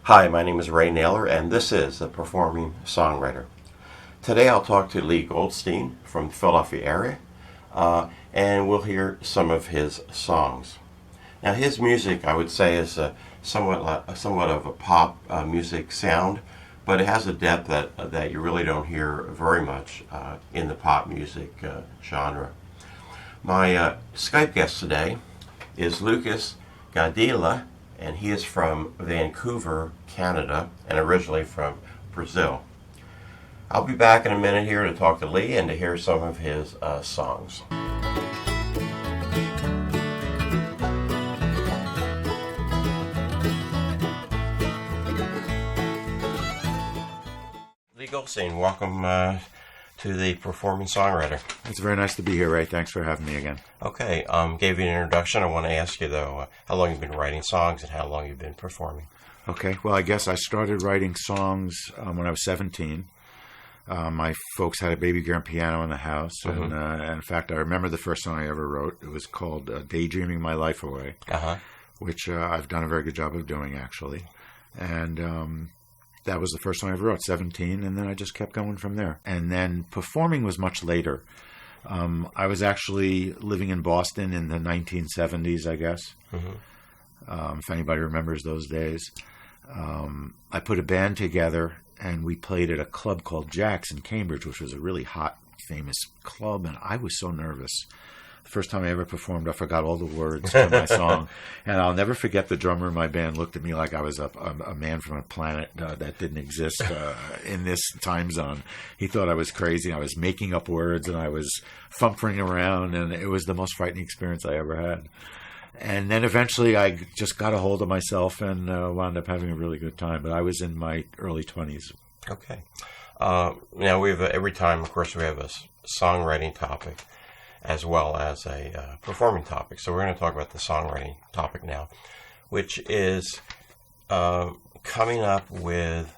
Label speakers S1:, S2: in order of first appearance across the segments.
S1: Hi, my name is Ray Naylor, and this is the Performing Songwriter. Today I'll talk to Leigh Goldstein from the Philadelphia area, and we'll hear some of his songs. Now, his music, I would say, is somewhat of a pop music sound, but it has a depth that you really don't hear very much in the pop music genre. My Skype guest today is Lukas Gadelha, and he is from Vancouver, Canada, and originally from Brazil. I'll be back in a minute here to talk to Leigh and to hear some of his songs. Leigh Goldstein, welcome to the Performing Songwriter.
S2: It's very nice to be here, Ray. Thanks for having me again.
S1: Okay, gave you an introduction. I want to ask you, though, how long you've been writing songs and how long you've been performing.
S2: Okay, well, I guess I started writing songs when I was 17. My folks had a baby grand piano in the house, and in fact, I remember the first song I ever wrote. It was called Daydreaming My Life Away, which I've done a very good job of doing, actually. And that was the first song I ever wrote, 17, and then I just kept going from there. And then performing was much later. I was actually living in Boston in the 1970s, I guess, if anybody remembers those days. I put a band together, and we played at a club called Jack's in Cambridge, which was a really hot, famous club, and I was so nervous. The first time I ever performed, I forgot all the words to my song, and I'll never forget the drummer in my band looked at me like I was a man from a planet that didn't exist in this time zone. He thought I was crazy. I was making up words, and I was fumbling around, and it was the most frightening experience I ever had. And then eventually I just got a hold of myself and wound up having a really good time, but I was in my early 20s.
S1: Okay. Now, we have every time, of course, we have a songwriting topic as well as a performing topic. So we're going to talk about the songwriting topic now, which is coming up with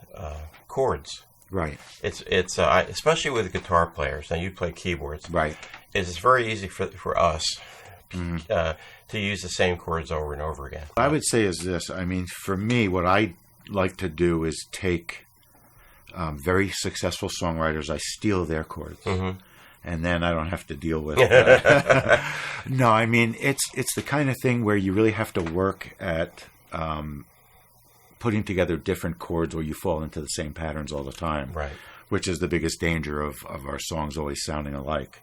S1: chords.
S2: Right.
S1: It's especially with guitar players. Now, you play keyboards.
S2: Right.
S1: It's very easy for us to use the same chords over and over again.
S2: What I would say is this. I mean, for me, what I like to do is take very successful songwriters. I steal their chords. And then I don't have to deal with it. No, I mean, it's the kind of thing where you really have to work at putting together different chords where you fall into the same patterns all the time.
S1: Right. Which
S2: is the biggest danger of our songs always sounding alike.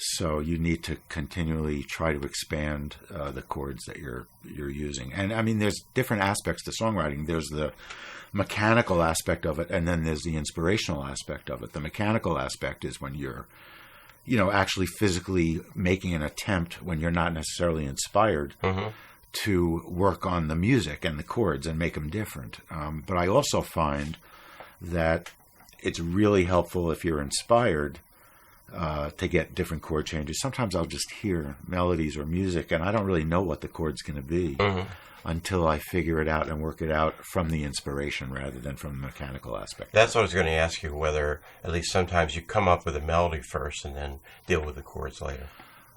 S2: So you need to continually try to expand the chords that you're using. And I mean, there's different aspects to songwriting. There's the mechanical aspect of it, and then there's the inspirational aspect of it. The mechanical aspect is when you're actually physically making an attempt when you're not necessarily inspired to work on the music and the chords and make them different. But I also find that it's really helpful if you're inspired to get different chord changes. Sometimes I'll just hear melodies or music, and I don't really know what the chord's going to be until I figure it out and work it out from the inspiration rather than from the mechanical aspect.
S1: That's what I was going to ask you, whether at least sometimes you come up with a melody first and then deal with the chords later.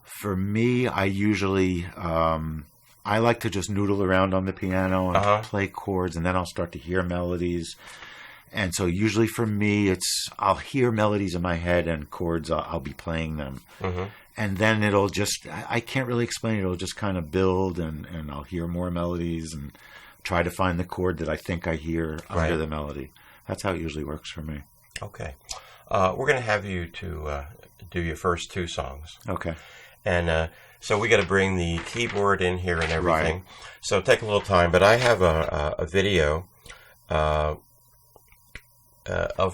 S2: For me, I usually, I like to just noodle around on the piano and play chords, and then I'll start to hear melodies. And so usually for me, I'll hear melodies in my head and chords, I'll be playing them. And then it'll just, I can't really explain it, it'll just kind of build, and I'll hear more melodies and try to find the chord that I think I hear under the melody. That's how it usually works for me.
S1: Okay. We're going to have you to do your first two songs.
S2: Okay.
S1: And so we got to bring the keyboard in here and everything. Right. So take a little time, but I have a video of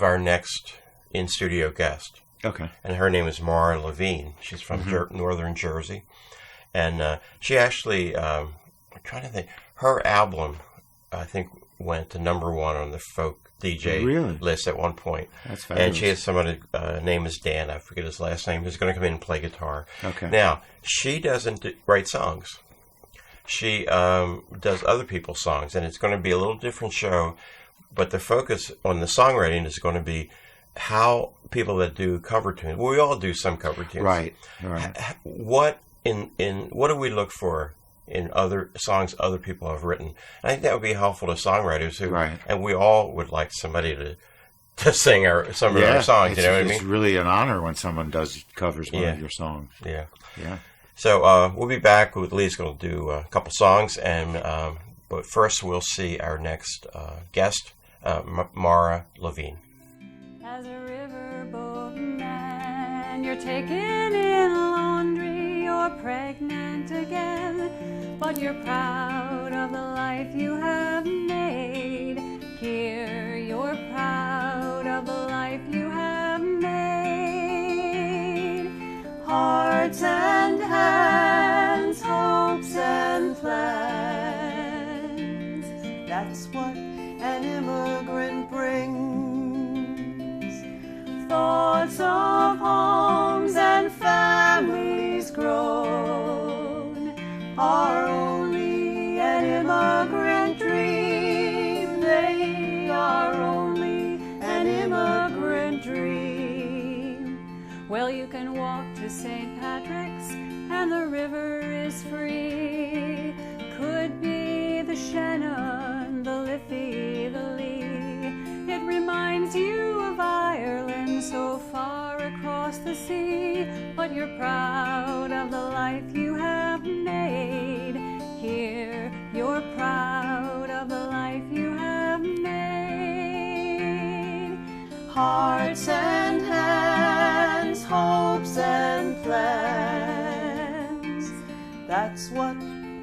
S1: our next in-studio guest.
S2: Okay.
S1: And her name is Mara Levine. She's from northern Jersey. And she actually, I'm trying to think, her album, I think, went to number one on the folk DJ list at one point.
S2: That's fabulous.
S1: And she has somebody, name is Dan, I forget his last name, who's going to come in and play guitar.
S2: Okay.
S1: Now, she doesn't write songs. She does other people's songs, and it's going to be a little different show, but the focus on the songwriting is going to be how people that do cover tunes, we all do some cover tunes.
S2: Right.
S1: What do we look for in other songs other people have written. And I think that would be helpful to songwriters who,
S2: Right.
S1: and we all would like somebody to sing some of our songs. You know what I mean?
S2: It's really an honor when someone covers one of your songs.
S1: Yeah.
S2: Yeah.
S1: So we'll be back with Leigh's going to do a couple songs, and but first we'll see our next guest, Mara Levine.
S3: As a riverboat man, you're taking in laundry, you're pregnant again, but you're proud of the life you have made. Here, you're proud of the life you have made. Hearts and hands, hopes and plans, that's what an immigrant brings. Thoughts of homes and families grown are only an immigrant dream. They are only an immigrant dream. Well, you can walk to St. Patrick's and the river is free. Could be the Shannon, the Liffey, the Lee. It reminds you of Ireland so far across the sea, but you're proud of the life you have made. Here, you're proud of the life you have made. Hearts and hands, hopes and plans, that's what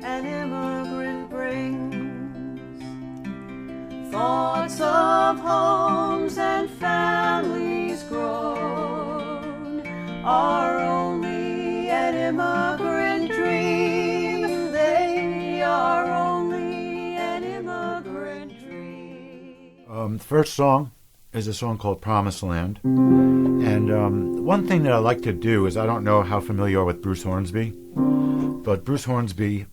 S3: an immigrant brings. Thoughts of homes and families grown are only an immigrant dream. They are only an immigrant dream.
S2: The first song is a song called Promised Land. And one thing that I like to do is, I don't know how familiar you are with Bruce Hornsby, but Bruce Hornsby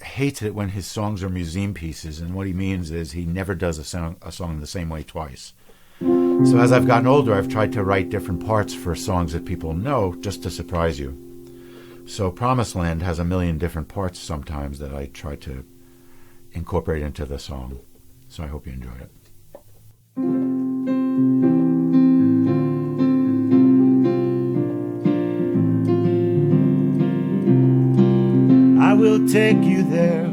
S2: hates it when his songs are museum pieces, and what he means is he never does a song the same way twice. So as I've gotten older, I've tried to write different parts for songs that people know, just to surprise you. So Promised Land has a million different parts sometimes that I try to incorporate into the song. So I hope you enjoy it. I will take you there,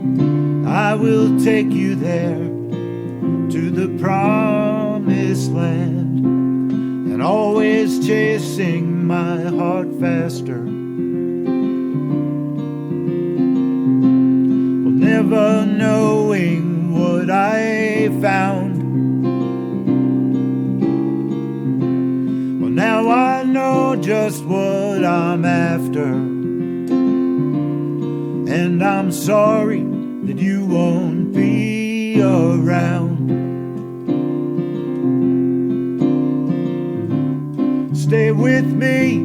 S2: I will take you there, to the promised land, and always chasing my heart faster. Well, never knowing what I found. Well, now I know just what I'm after. And I'm sorry that you won't be around. Stay with me,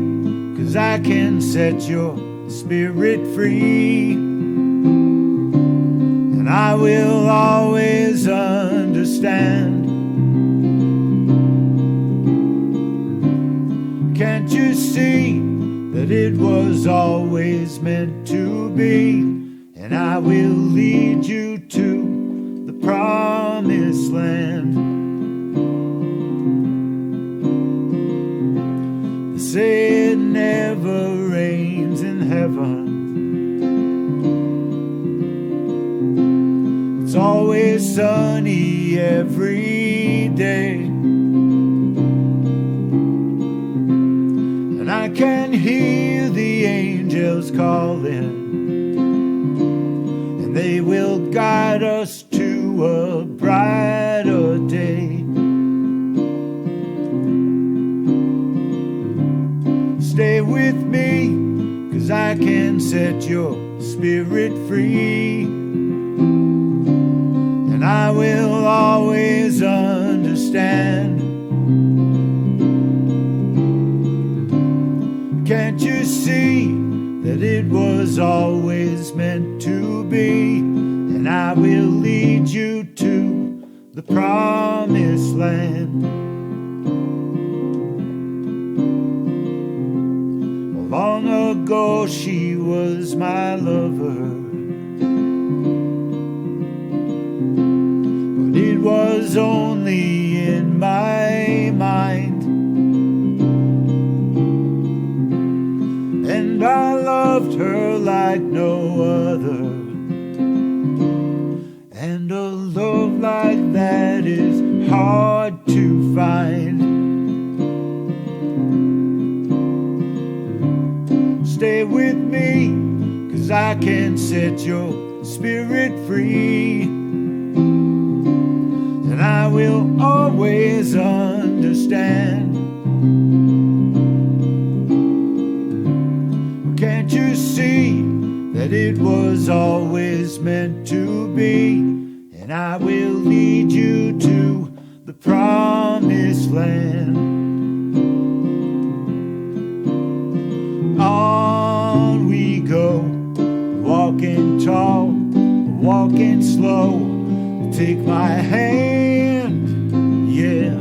S2: 'cause I can set your spirit free. And I will always understand. Can't you see that it was always meant to be? And I will lead you to the promised land. They say it never rains in heaven. It's always sunny every day. And I can hear the angels calling, and they will guide us to a brighter day. Stay with me, 'cause I can set your spirit free. And I will always understand. Can't you see that it was always meant to be? And I will lead you to the promised land. Long ago she was my lover.
S4: hard to find. Stay with me, 'cause I can set your spirit free, and I will always understand. Can't you see that it was always meant to be? And I will lead you to the promised land. On we go, walking tall, walking slow. Take my hand, yeah.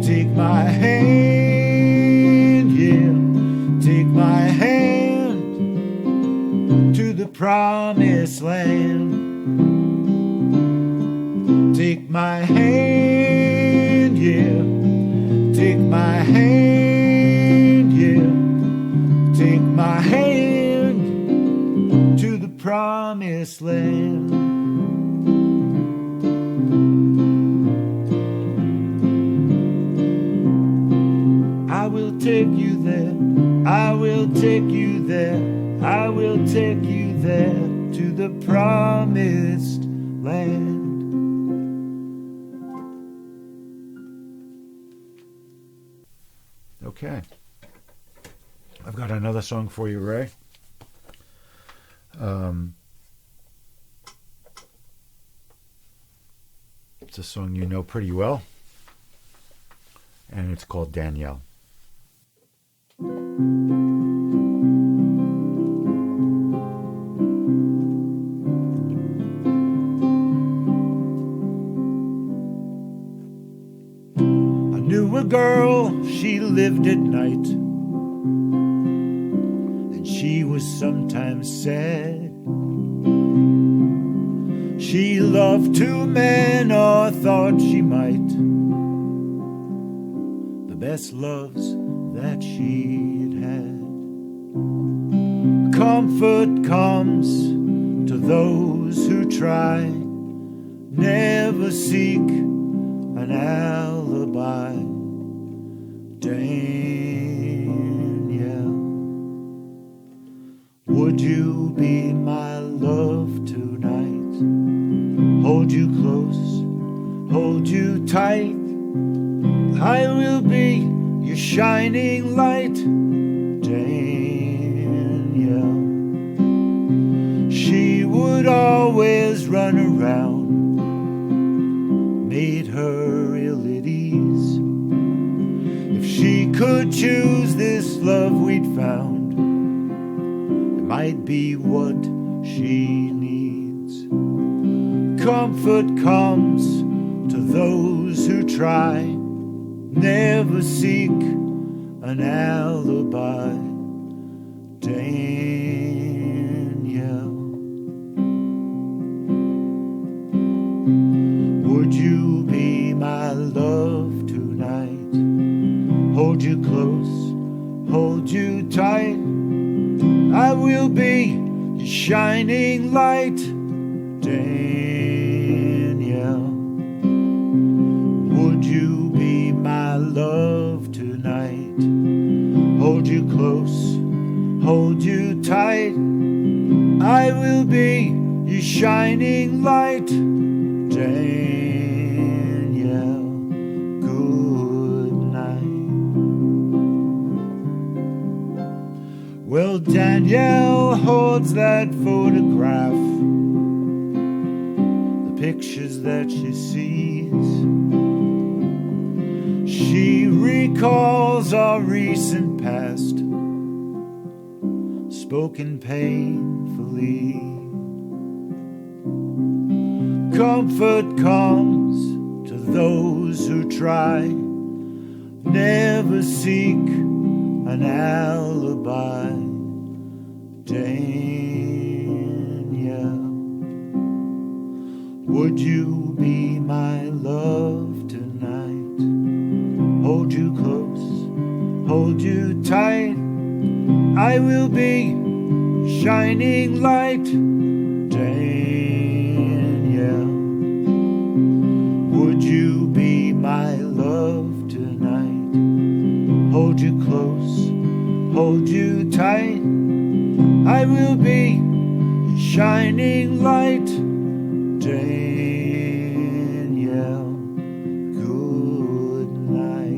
S4: Take my hand, yeah. Take my hand to the promised land. Take my hand, yeah. Take my hand, yeah. Take my hand to the promised land. I will take you there. I will take you there. I will take you there to the promised land. Okay. I've got another song for you, Ray. It's a song you know pretty well, and it's called Danielle. I knew a girl, she lived at night, and she was sometimes sad. She loved two men, or thought she might, the best loves that she'd had. Comfort comes to those who try, never seek an alibi. Danielle, would you be my love tonight? Hold you close, hold you tight. I will be your shining light. Danielle, she would always run around, made her ill at ease. If she could choose this love we'd found, it might be what she needs. Comfort comes to those who try, never seek an alibi. Danielle, would you be my love tonight? Hold you close, hold you tight. I will be your shining light. Danielle, would you be my love tonight? Hold you close, hold you tight. I will be your shining light. Danielle, good night. Well, Danielle holds that photograph, pictures that she sees. She recalls our recent past, spoken painfully. Comfort comes to those who try, never seek an alibi. Danielle, would you be my love tonight? Hold you close, hold you tight. I will be shining light. Danielle, would you be my love hold you close, hold you tight. I will be your shining light. Danielle, good night.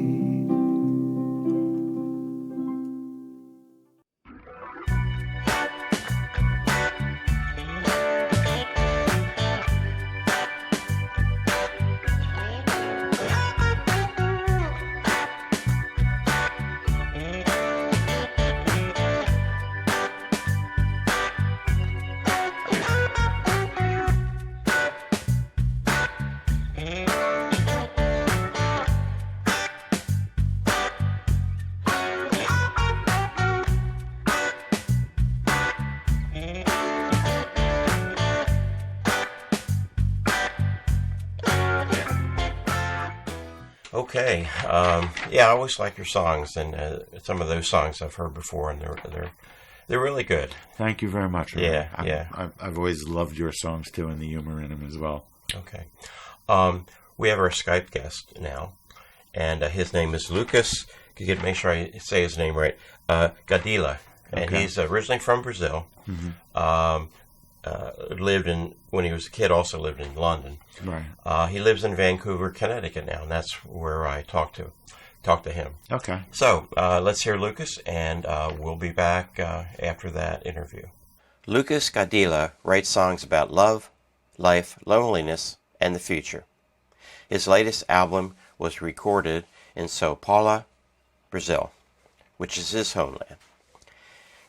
S1: Okay, yeah, I always like your songs, and some of those songs I've heard before, and they're really good.
S2: Thank you very much.
S1: Yeah, yeah.
S2: I've always loved your songs too, and the humor in them as well.
S1: Okay, we have our Skype guest now, and his name is Lukas. You make sure I say his name right. Gadelha, and
S2: Okay.
S1: he's originally from Brazil. Lived in when he was a kid. Also lived in London.
S2: Right.
S1: He lives in Vancouver, Connecticut now, and that's where I talk to him.
S2: Okay.
S1: So let's hear Lukas, and we'll be back after that interview. Lukas Gadelha writes songs about love, life, loneliness, and the future. His latest album was recorded in São Paulo, Brazil, which is his homeland.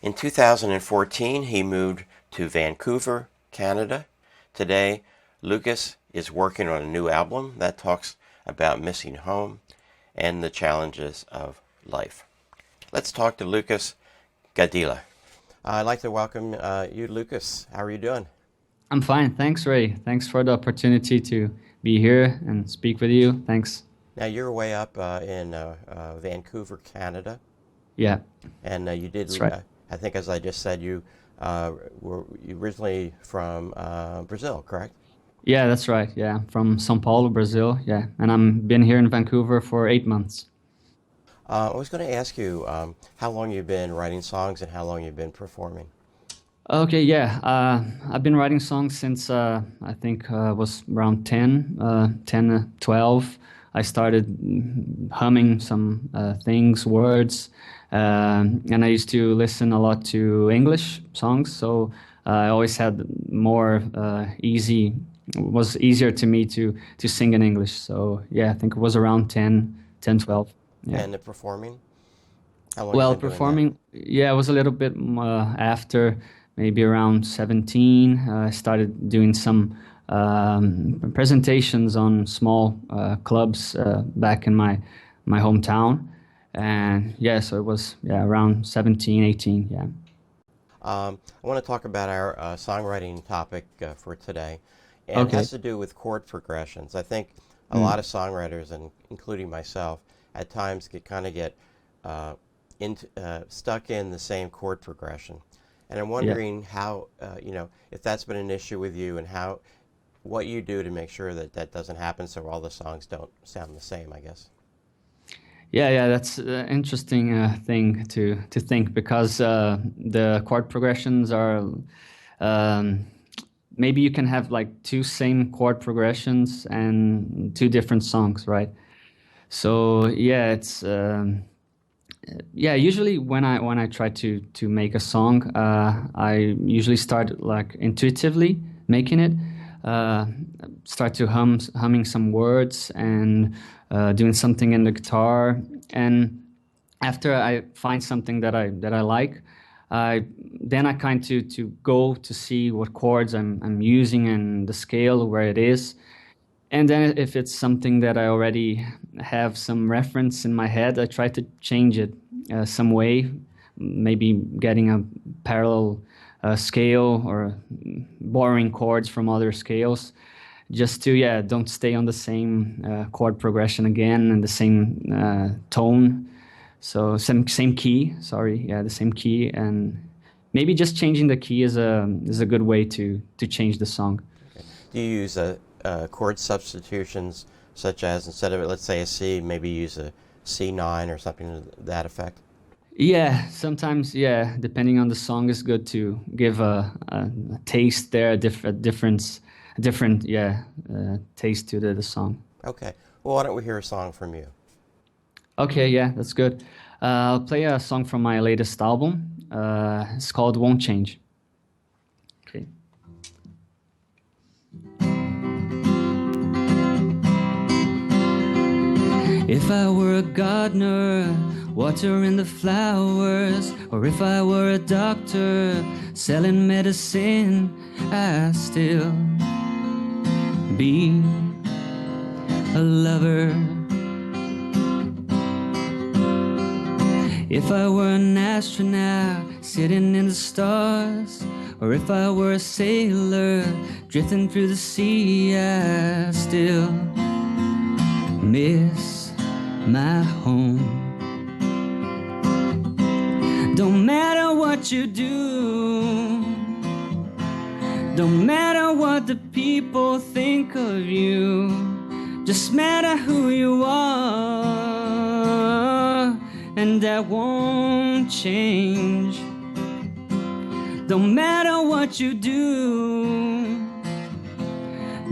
S1: In 2014, he moved to Vancouver, Canada. Today, Lukas is working on a new album that talks about missing home and the challenges of life. Let's talk to Lukas Gadelha. I'd like to welcome you, Lukas. How are you doing?
S5: I'm fine. Thanks, Ray. Thanks for the opportunity to be here and speak with you. Thanks.
S1: Now, you're way up in Vancouver, Canada,
S5: Yeah,
S1: and you did,
S5: That's right.
S1: I think as I just said, you were originally from Brazil, correct?
S5: yeah, that's right. Yeah, from São Paulo, Brazil. Yeah, and I'm been here in Vancouver for 8 months.
S1: I was going to ask you how long you've been writing songs and how long you've been performing.
S5: Okay, yeah. I've been writing songs since I think was around 12. I started humming some things, words, and I used to listen a lot to English songs. So I always had more easy. It was easier to me to sing in English. So yeah, I think it was around 10, 12. Yeah.
S1: And the performing? How long
S5: Well,
S1: you been doing that?
S5: performing, yeah, it was a little bit after, maybe around 17. I started doing some presentations on small clubs back in my hometown. And yeah, so it was around 17, 18, yeah.
S1: I want to talk about our songwriting topic for today, and it has to do with chord progressions. I think a lot of songwriters, and including myself, at times get stuck in the same chord progression. And I'm wondering how, if that's been an issue with you, and what you do to make sure that that doesn't happen, so all the songs don't sound the same, I guess.
S5: Yeah, that's an interesting thing to think, because the chord progressions are maybe you can have like two same chord progressions and two different songs, right? So yeah, it's usually when I try to make a song, I usually start like intuitively making it, start to humming some words and doing something in the guitar, and after I find something that I like, then I kind to go to see what chords I'm using and the scale where it is, and then if it's something that I already have some reference in my head, I try to change it some way, maybe getting a parallel scale or borrowing chords from other scales, just to don't stay on the same chord progression again and the same tone. So same key. The same key, and maybe just changing the key is a good way to change the song.
S1: Okay. Do you use chord substitutions, such as instead of, let's say, a C, maybe use C9 or something to that effect?
S5: Yeah, sometimes, yeah, depending on the song, it's good to give a taste there, a different, yeah, taste to the song.
S1: Okay. Well, why don't we hear a song from you?
S5: Okay, yeah, that's good. I'll play a song from my latest album. It's called Won't Change. Okay. If I were a gardener, watering the flowers, or if I were a doctor, selling medicine, I'd still be a lover. If I were an astronaut, sitting in the stars, or if I were a sailor, drifting through the sea, I still miss my home. Don't matter what you do, don't matter what the people think of you, just matter who you are, and that won't change. Don't matter what you do,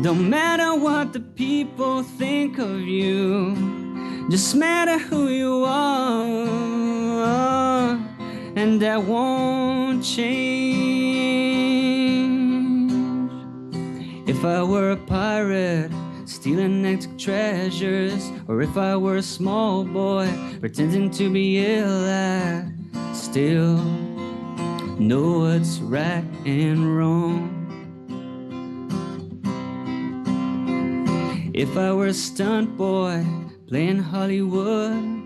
S5: don't matter what the people think of you, just matter who you are, and that won't change. If I were a pirate, stealing epic treasures, or if I were a small boy, pretending to be ill, I still know what's right and wrong. If I were a stunt boy, playing Hollywood,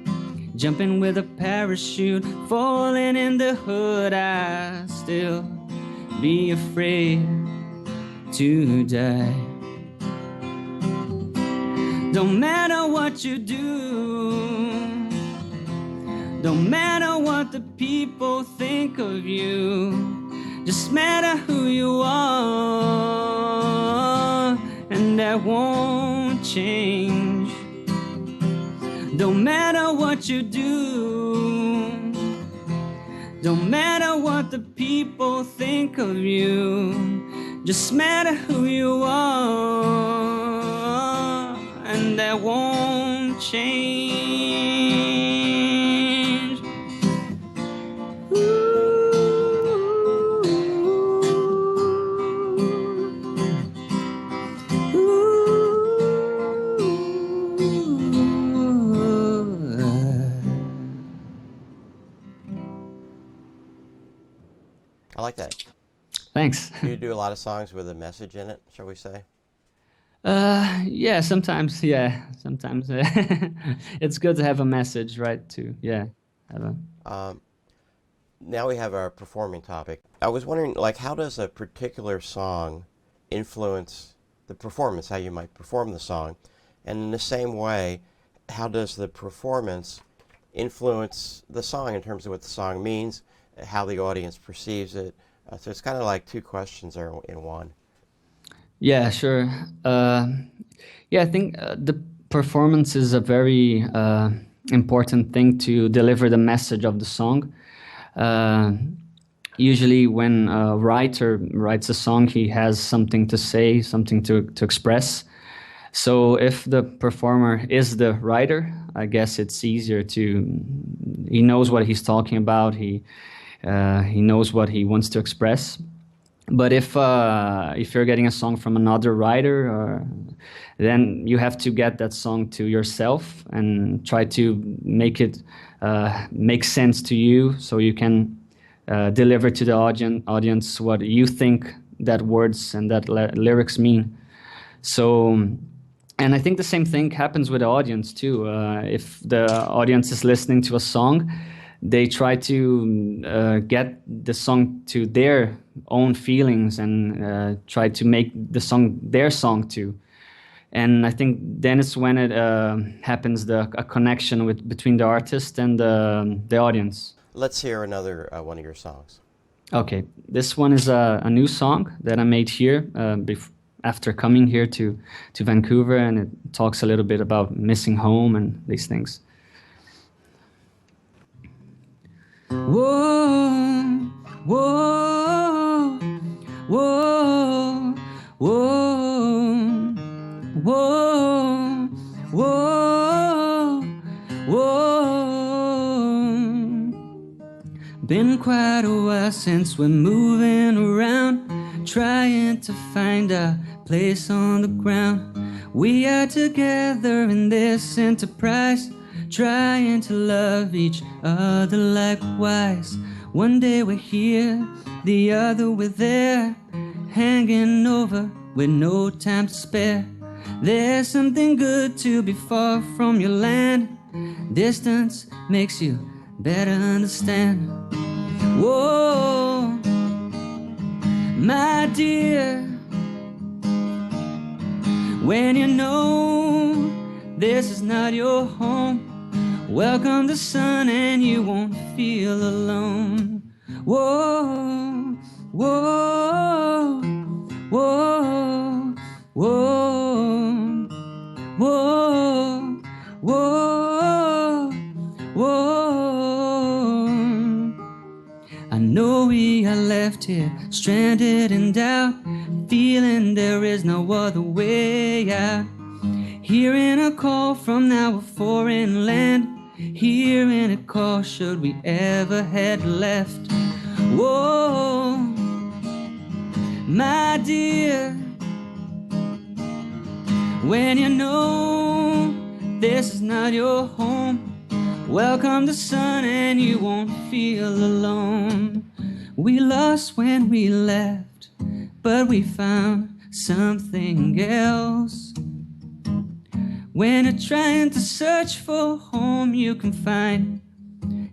S5: jumping with a parachute, falling in the hood, I'd still be afraid to die. Don't matter what you do, don't matter what the people think of you, just matter who you are, and that won't change. Don't matter what you do, don't matter what the people think of you, just matter who you are, and that won't change. Ooh.
S1: I like that.
S5: Thanks.
S1: Do you do a lot of songs with a message in it, shall we say?
S5: Yeah, sometimes, yeah, sometimes it's good to have a message, right? To, yeah, have a.
S1: Now we have our performing topic. I was wondering, like, how does a particular song influence the performance, how you might perform the song? And in the same way, how does the performance influence the song in terms of what the song means, how the audience perceives it? So it's kind of like two questions are in one.
S5: Yeah, sure. Yeah, I think the performance is a very important thing to deliver the message of the song. Usually when a writer writes a song, he has something to say, something to express. So if the performer is the writer, I guess it's easier to, he knows what he's talking about, he knows what he wants to express. But if you're getting a song from another writer, then you have to get that song to yourself and try to make it make sense to you, so you can deliver to the audience what you think that words and that lyrics mean. So, and I think the same thing happens with the audience too. If the audience is listening to a song, they try to get the song to their own feelings and try to make the song their song too. And I think then it's when it happens, a connection between the artist and the audience.
S1: Let's hear another one of your songs.
S5: Okay, this one is a new song that I made here after coming here to Vancouver, and it talks a little bit about missing home and these things. Whoa, whoa, whoa, whoa, whoa, whoa, whoa. Been quite a while since we're moving around, trying to find a place on the ground. We are together in this enterprise, trying to love each other likewise. One day we're here, the other we're there, hanging over with no time to spare. There's something good to be far from your land. Distance makes you better understand. Whoa, my dear, when you know this is not your home, welcome the sun and you won't feel alone. Whoa, whoa, whoa, whoa, whoa, whoa, whoa. I know we are left here stranded in doubt, feeling there is no other way out. Hearing a call from now a foreign land, hearing a call should we ever had left. Whoa, my dear, when you know this is not your home, welcome the sun and you won't feel alone. We lost when we left, but we found something else. When you're trying to search for home, you can find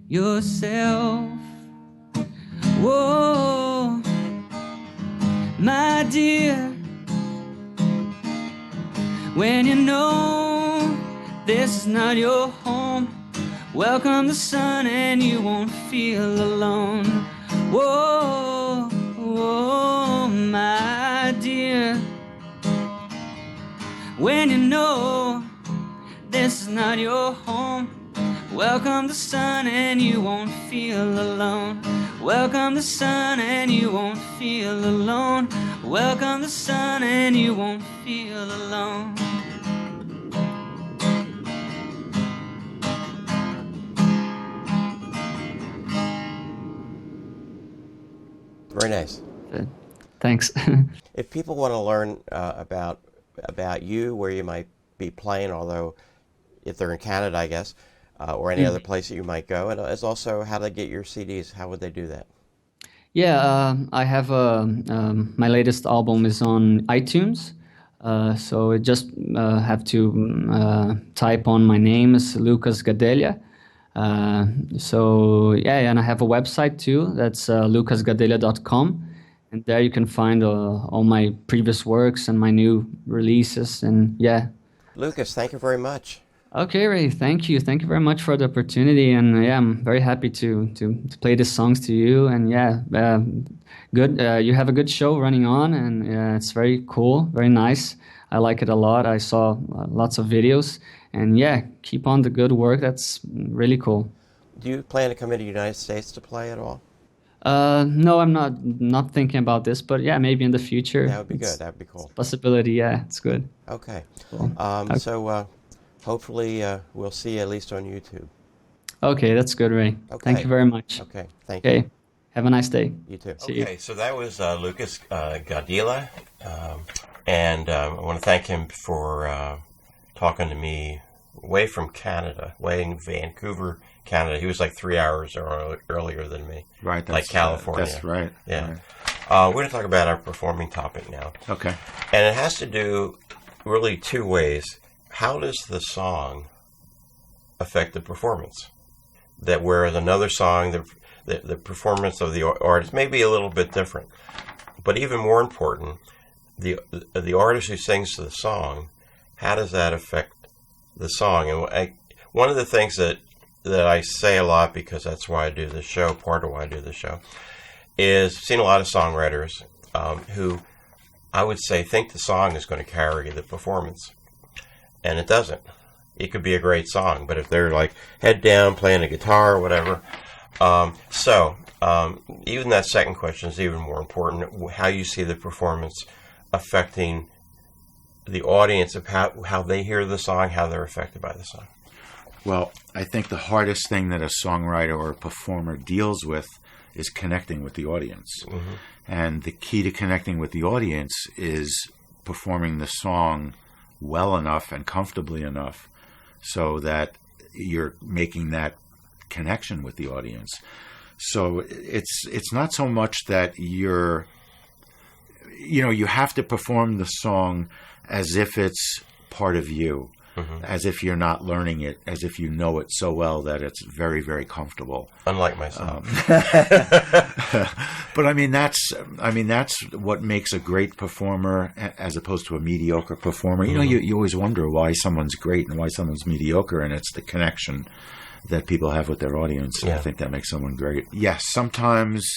S5: yourself. Whoa, my dear, when you know this is not your home, welcome the sun and you won't feel alone. Whoa, whoa, my dear, when you know this is not your home, welcome the sun and you won't feel alone. Welcome the sun and you won't feel alone. Welcome the sun and you won't feel alone.
S1: Very nice.
S5: Thanks.
S1: If people want to learn about you, where you might be playing, although if they're in Canada, I guess, or any other place that you might go, and as also how to get your CDs, how would they do that?
S5: Yeah, I have my latest album is on iTunes, so just have to type on my name is Lukas Gadelha. So yeah, and I have a website too. That's lukasgadelha.com, and there you can find all my previous works and my new releases. And yeah.
S1: Lukas, thank you very much.
S5: Okay, Ray. Thank you. Thank you very much for the opportunity. And yeah, I'm very happy to play these songs to you. And yeah, good. You have a good show running on, and it's very cool, very nice. I like it a lot. I saw lots of videos. And yeah, keep on the good work. That's really cool.
S1: Do you plan to come into the United States to play at all?
S5: No, I'm not thinking about this, but yeah, maybe in the future.
S1: That would be good. That would be cool.
S5: Possibility, yeah, it's good.
S1: Okay.
S5: Cool.
S1: So hopefully we'll see you at least on YouTube.
S5: Okay, that's good, Ray.
S1: Okay.
S5: Thank you very much.
S1: Okay, thank you.
S5: Okay, have a nice day.
S1: You too.
S5: See you.
S1: Okay, so that was Lukas Gadelha, and I want to thank him for talking to me way from Canada, way in Vancouver, Canada. He was like 3 hours earlier than me.
S2: Right.
S1: Like California.
S2: That's right.
S1: Yeah.
S2: Right.
S1: We're going to talk about our performing topic now.
S2: Okay.
S1: And it has to do really two ways. How does the song affect the performance? That whereas another song, the performance of the artist may be a little bit different. But even more important, the artist who sings the song, how does that affect the song? And one of the things that I say a lot, because that's why I do the show, part of why I do the show, is I've seen a lot of songwriters who I would say think the song is going to carry the performance. And it doesn't. It could be a great song, but if they're like head down playing a guitar or whatever, Even that second question is even more important. How you see the performance affecting the audience, of how they hear the song, how they're affected by the song.
S2: Well, I think the hardest thing that a songwriter or a performer deals with is connecting with the audience. Mm-hmm. And the key to connecting with the audience is performing the song well enough and comfortably enough so that you're making that connection with the audience. So it's not so much that you have to perform the song as if it's part of you, mm-hmm. as if you're not learning it, as if you know it so well that it's very, very comfortable.
S1: Unlike myself.
S2: But that's what makes a great performer as opposed to a mediocre performer.
S1: Mm-hmm.
S2: You always wonder why someone's great and why someone's mediocre, and it's the connection that people have with their audience. Yeah. I think that makes someone great. Yes, sometimes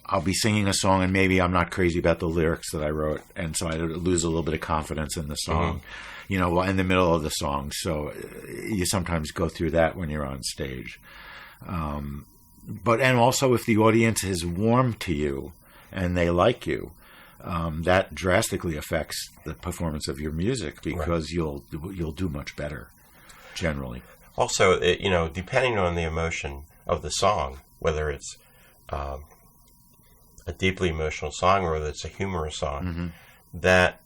S2: I'll be singing a song and maybe I'm not crazy about the lyrics that I wrote, and so I lose a little bit of confidence in the song, mm-hmm. In the middle of the song. So you sometimes go through that when you're on stage. And also if the audience is warm to you and they like you, that drastically affects the performance of your music, because right. you'll do much better generally.
S1: Also, depending on the emotion of the song, whether it's a deeply emotional song or whether it's a humorous song, mm-hmm. that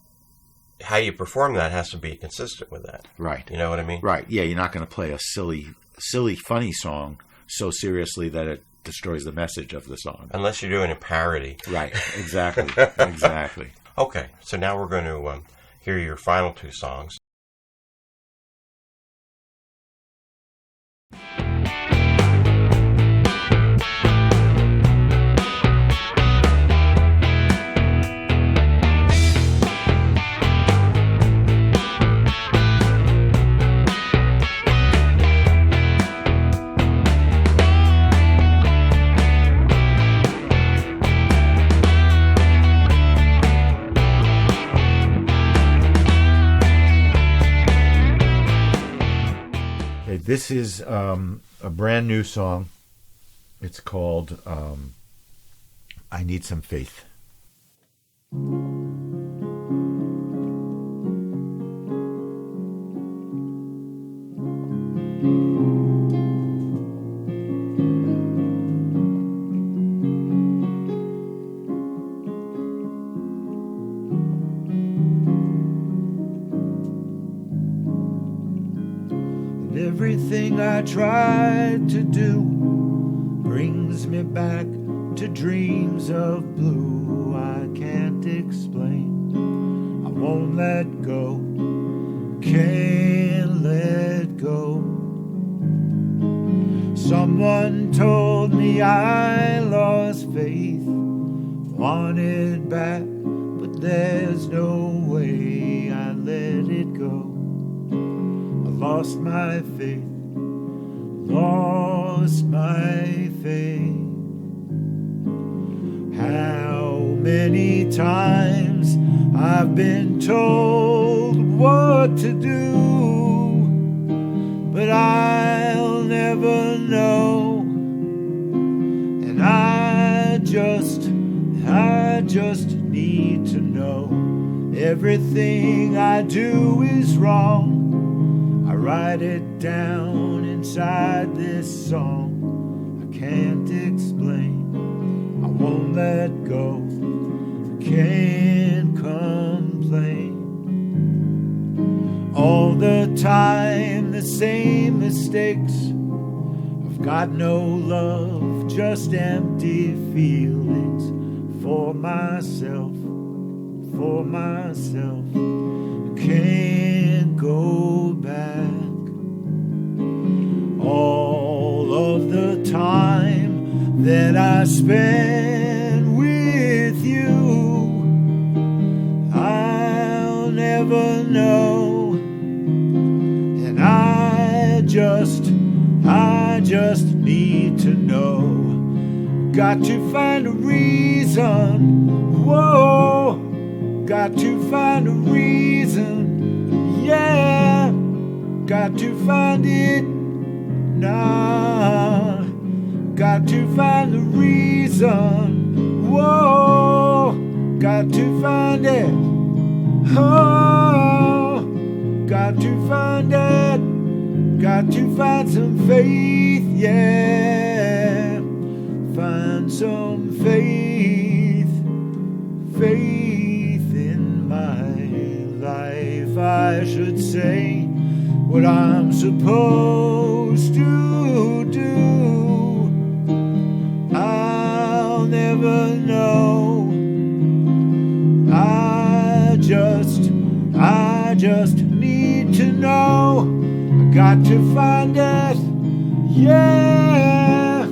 S1: how you perform that has to be consistent with that.
S2: Right.
S1: You know what I mean?
S2: Right. Yeah, you're not going to play a silly, funny song so seriously that it destroys the message of the song.
S1: Unless you're doing a parody.
S2: Right. Exactly. Exactly.
S1: Okay, so now we're going to hear your final two songs.
S4: This is a brand new song. It's called I Need Some Faith. Everything I tried to do brings me back to dreams of blue I can't explain. I won't let go, can't let go. Someone told me I lost faith, wanted back, but there's no way I let it go. Lost my faith, lost my faith. How many times I've been told what to do, but I'll never know. And I just need to know everything I do is wrong. I write it down inside this song. I can't explain, I won't let go, I can't complain. All the time the same mistakes. I've got no love, just empty feelings for myself, for myself. I can't go back. All of the time that I spend with you, I'll never know. And I just need to know. Got to find a reason, whoa. Got to find a reason, yeah. Got to find it now. Got got to find the reason. Whoa, got to find it. Oh, got to find it. Got to find some faith, yeah. Find some faith, faith in my life. I should say what I'm supposed to do. I'll never know. I just need to know. I got to find it, yeah.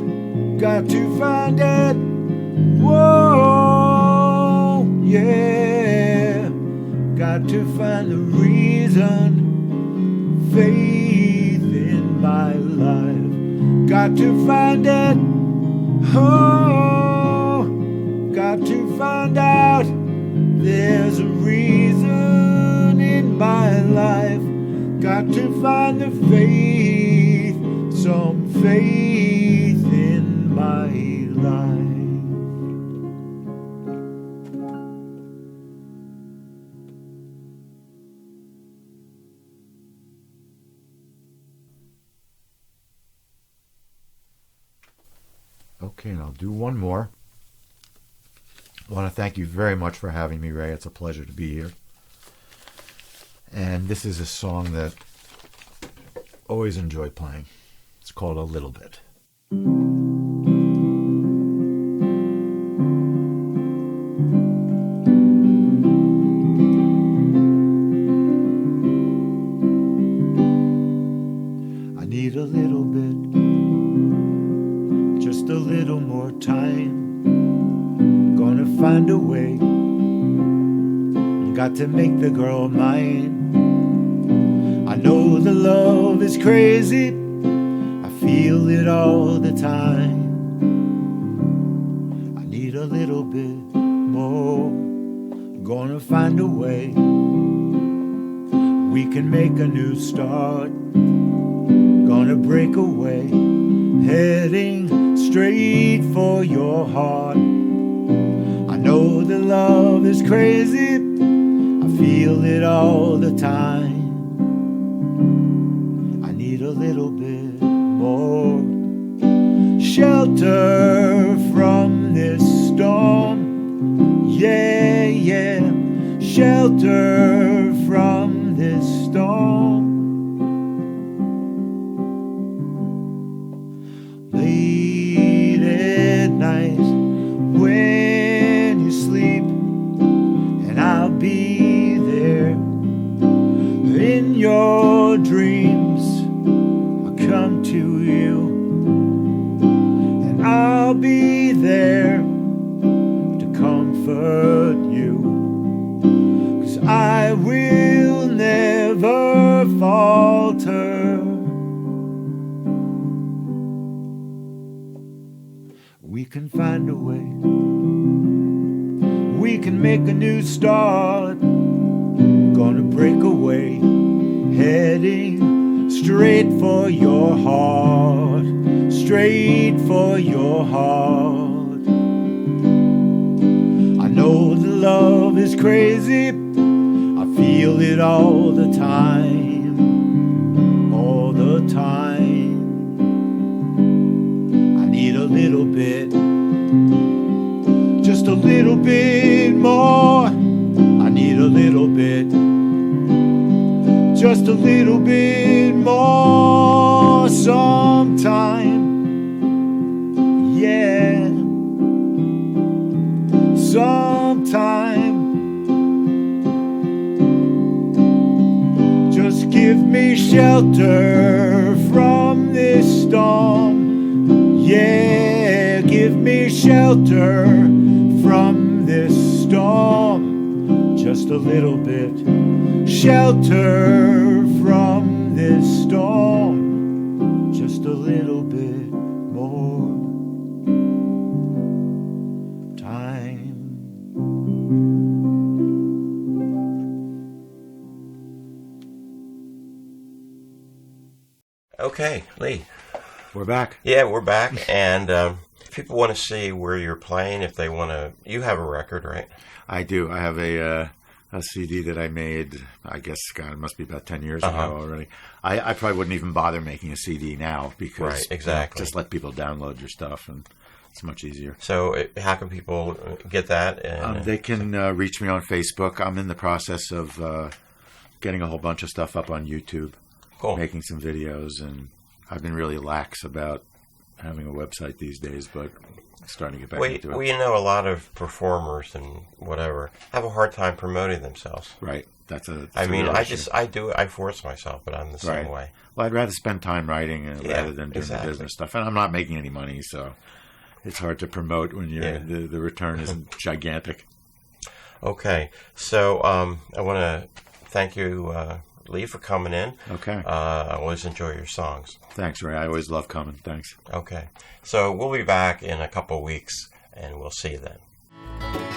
S4: Got to find it, whoa, yeah. Got to find the reason. Faith in my life. Got to find it. Oh, got to find out. There's a reason in my life. Got to find the faith, some faith in my life.
S2: Okay, and I'll do one more. I want to thank you very much for having me, Ray. It's a pleasure to be here. And this is a song that I always enjoy playing. It's called A Little Bit.
S4: I need a little bit, just a little more time. Gonna find a way. Got to make the girl mine. I know the love is crazy. I feel it all the time. I need a little bit more. Gonna find a way. We can make a new start. Gonna break away. Heading straight for your heart. I know the love is crazy. I feel it all the time. I need a little bit more. Shelter from this storm. Yeah, yeah. Shelter from this storm. Late at night when you sleep, and I'll be there in your dreams. I'll come to you, and I'll be there to comfort you, 'cause I will never falter. We can find a way. We can make a new start. Gonna break away. Heading straight for your heart. Straight for your heart. I know the love is crazy. I feel it all the time. All the time. I need a little bit. Just a little bit more. I need a little bit. Just a little bit more sometime. Yeah. Sometime. Just give me shelter from this storm. Yeah, give me shelter from this storm. Just a little bit. Shelter from this storm. Just a little bit more time.
S1: Okay, Leigh,
S2: We're back.
S1: Yeah, we're back, and if people want to see where you're playing, if they want to, you have a record, right?
S2: I do. I have a CD that I made, I guess, God, it must be about 10 years ago already. I probably wouldn't even bother making a CD now because
S1: Right, exactly.
S2: Just let people download your stuff, and it's much easier.
S1: So how can people get that? And,
S2: They can reach me on Facebook. I'm in the process of getting a whole bunch of stuff up on YouTube,
S1: cool.
S2: making some videos, and I've been really lax about having a website these days, but starting to get back into it.
S1: We know a lot of performers and whatever have a hard time promoting themselves.
S2: Right. That's a
S1: real
S2: issue.
S1: I force myself, but I'm the same way.
S2: Well, I'd rather spend time writing rather than doing
S1: exactly.
S2: the business stuff. And I'm not making any money, so it's hard to promote when the return isn't gigantic.
S1: Okay. So I want to thank you, Leigh, for coming in.
S2: Okay.
S1: I always enjoy your songs.
S2: Thanks, Ray. I always love coming. Thanks.
S1: Okay. So we'll be back in a couple of weeks, and we'll see you then.